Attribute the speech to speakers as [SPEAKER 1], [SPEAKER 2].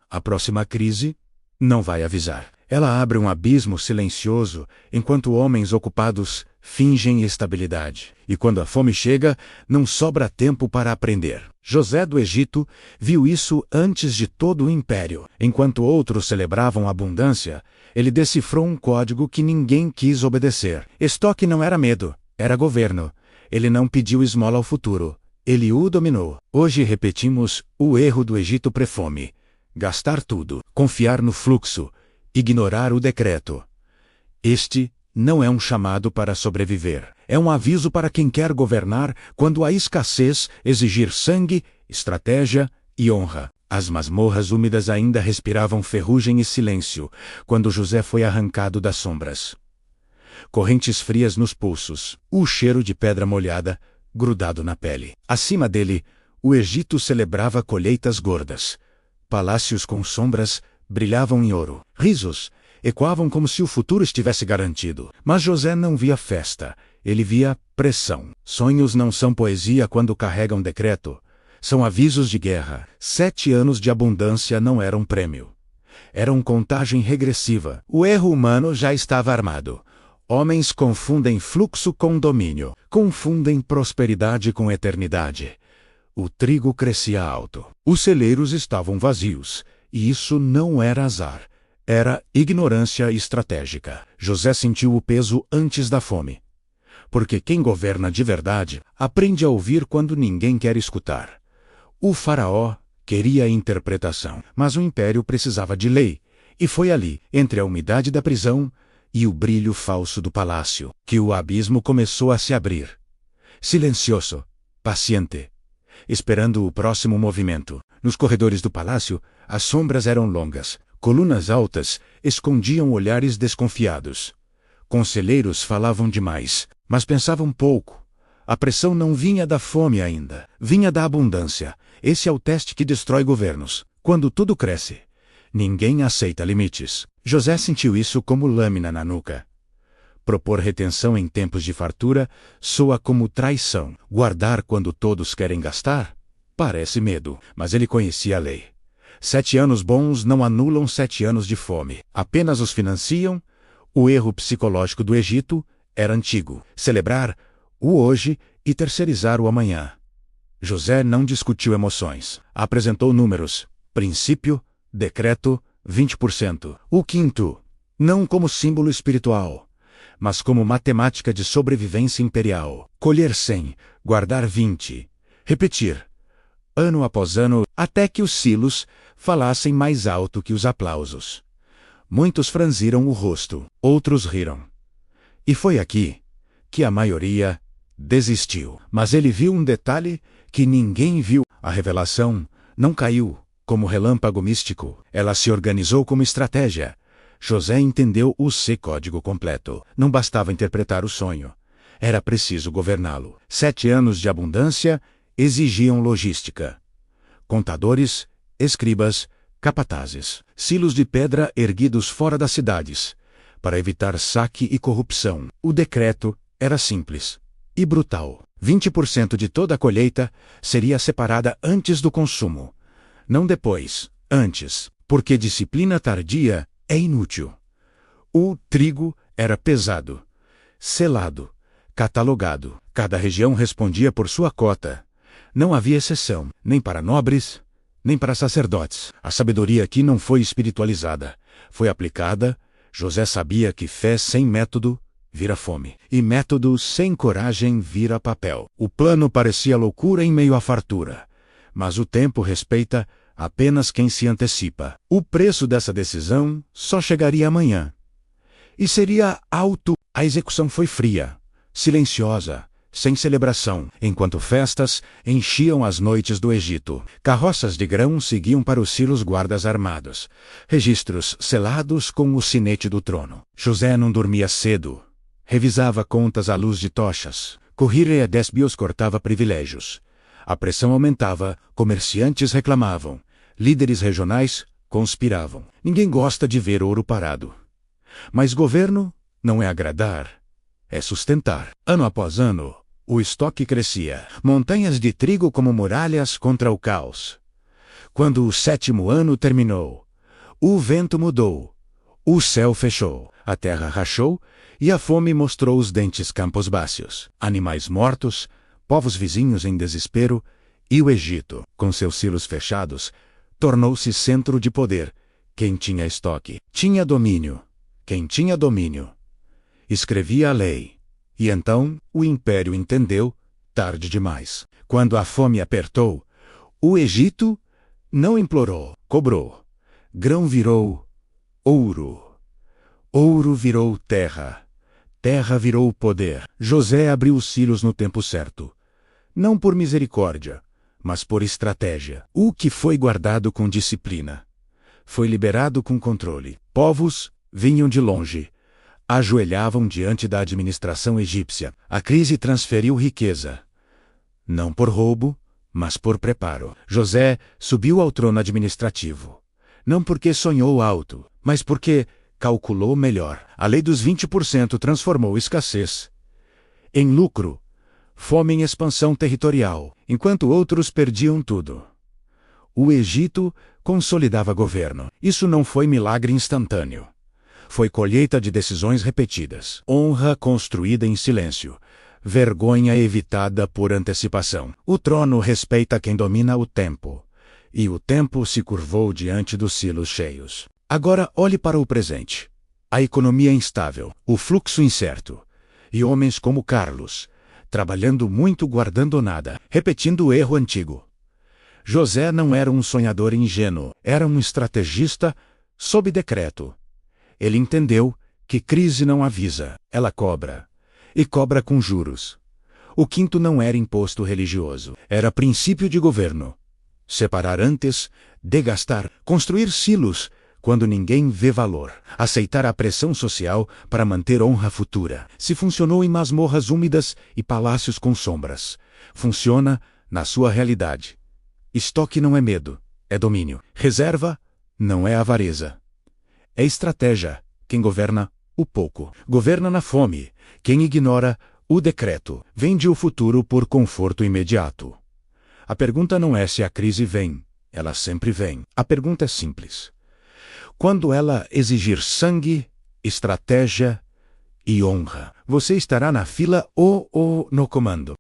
[SPEAKER 1] A próxima crise não vai avisar. Ela abre um abismo silencioso, enquanto homens ocupados fingem estabilidade. E quando a fome chega, não sobra tempo para aprender. José do Egito viu isso antes de todo o império. Enquanto outros celebravam a abundância, ele decifrou um código que ninguém quis obedecer. Estoque não era medo, era governo. Ele não pediu esmola ao futuro, ele o dominou. Hoje repetimos o erro do Egito pré-fome: gastar tudo, confiar no fluxo, ignorar o decreto. Este não é um chamado para sobreviver. É um aviso para quem quer governar quando a escassez exigir sangue, estratégia e honra. As masmorras úmidas ainda respiravam ferrugem e silêncio quando José foi arrancado das sombras. Correntes frias nos pulsos, o cheiro de pedra molhada grudado na pele. Acima dele, o Egito celebrava colheitas gordas. Palácios com sombras brilhavam em ouro. Risos ecoavam como se o futuro estivesse garantido. Mas José não via festa, ele via pressão. Sonhos não são poesia quando carregam decreto. São avisos de guerra. 7 anos de abundância não eram prêmio. Eram contagem regressiva. O erro humano já estava armado. Homens confundem fluxo com domínio. Confundem prosperidade com eternidade. O trigo crescia alto. Os celeiros estavam vazios. E isso não era azar. Era ignorância estratégica. José sentiu o peso antes da fome. Porque quem governa de verdade aprende a ouvir quando ninguém quer escutar. O faraó queria interpretação, mas o império precisava de lei. E foi ali, entre a umidade da prisão e o brilho falso do palácio, que o abismo começou a se abrir. Silencioso, paciente, esperando o próximo movimento. Nos corredores do palácio, as sombras eram longas. Colunas altas escondiam olhares desconfiados. Conselheiros falavam demais, mas pensavam pouco. A pressão não vinha da fome ainda, vinha da abundância. Esse é o teste que destrói governos. Quando tudo cresce, ninguém aceita limites. José sentiu isso como lâmina na nuca. Propor retenção em tempos de fartura soa como traição. Guardar quando todos querem gastar? Parece medo, mas ele conhecia a lei. 7 anos bons não anulam 7 anos de fome. Apenas os financiam. O erro psicológico do Egito era antigo. Celebrar o hoje e terceirizar o amanhã. José não discutiu emoções. Apresentou números. Princípio, decreto, 20%. O quinto, não como símbolo espiritual, mas como matemática de sobrevivência imperial. Colher 100, guardar 20. Repetir, ano após ano, até que os silos falassem mais alto que os aplausos. Muitos franziram o rosto, outros riram. E foi aqui que a maioria desistiu. Mas ele viu um detalhe que ninguém viu. A revelação não caiu como relâmpago místico. Ela se organizou como estratégia. José entendeu o código completo. Não bastava interpretar o sonho. Era preciso governá-lo. 7 anos de abundância exigiam logística. Contadores, escribas, capatazes. Silos de pedra erguidos fora das cidades, para evitar saque e corrupção. O decreto era simples e brutal. 20% de toda a colheita seria separada antes do consumo. Não depois, antes, porque disciplina tardia é inútil. O trigo era pesado, selado, catalogado. Cada região respondia por sua cota. Não havia exceção, nem para nobres, nem para sacerdotes. A sabedoria aqui não foi espiritualizada, foi aplicada. José sabia que fé sem método vira fome, e método sem coragem vira papel. O plano parecia loucura em meio à fartura, mas o tempo respeita apenas quem se antecipa. O preço dessa decisão só chegaria amanhã. E seria alto. A execução foi fria, silenciosa, sem celebração, enquanto festas enchiam as noites do Egito. Carroças de grão seguiam para os silos guardas armados, registros selados com o sinete do trono. José não dormia cedo. Revisava contas à luz de tochas. Corrige desbios cortava privilégios. A pressão aumentava, comerciantes reclamavam, líderes regionais conspiravam. Ninguém gosta de ver ouro parado. Mas governo não é agradar, é sustentar. Ano após ano, o estoque crescia. Montanhas de trigo como muralhas contra o caos. Quando o 7º ano terminou, o vento mudou, o céu fechou, a terra rachou e a fome mostrou os dentes campos báceos, animais mortos, povos vizinhos em desespero, e o Egito, com seus silos fechados, tornou-se centro de poder. Quem tinha estoque, tinha domínio. Quem tinha domínio, escrevia a lei. E então o império entendeu, tarde demais. Quando a fome apertou, o Egito não implorou, cobrou. Grão virou ouro. Ouro virou terra. Terra virou poder. José abriu os cílios no tempo certo. Não por misericórdia, mas por estratégia. O que foi guardado com disciplina foi liberado com controle. Povos vinham de longe, ajoelhavam diante da administração egípcia. A crise transferiu riqueza, não por roubo, mas por preparo. José subiu ao trono administrativo, não porque sonhou alto, mas porque calculou melhor. A lei dos 20% transformou escassez em lucro, fome em expansão territorial, enquanto outros perdiam tudo. O Egito consolidava governo. Isso não foi milagre instantâneo. Foi colheita de decisões repetidas, honra construída em silêncio, vergonha evitada por antecipação. O trono respeita quem domina o tempo, e o tempo se curvou diante dos silos cheios. Agora olhe para o presente. A economia instável, o fluxo incerto, e homens como Carlos, trabalhando muito guardando nada, repetindo o erro antigo. José não era um sonhador ingênuo, era um estrategista sob decreto. Ele entendeu que crise não avisa, ela cobra. E cobra com juros. O quinto não era imposto religioso, era princípio de governo. Separar antes, degastar, construir silos quando ninguém vê valor. Aceitar a pressão social para manter honra futura. Se funcionou em masmorras úmidas e palácios com sombras, funciona na sua realidade. Estoque não é medo, é domínio. Reserva não é avareza. É estratégia. Quem governa o pouco, governa na fome. Quem ignora o decreto, vende o futuro por conforto imediato. A pergunta não é se a crise vem, ela sempre vem. A pergunta é simples. Quando ela exigir sangue, estratégia e honra, você estará na fila ou no comando?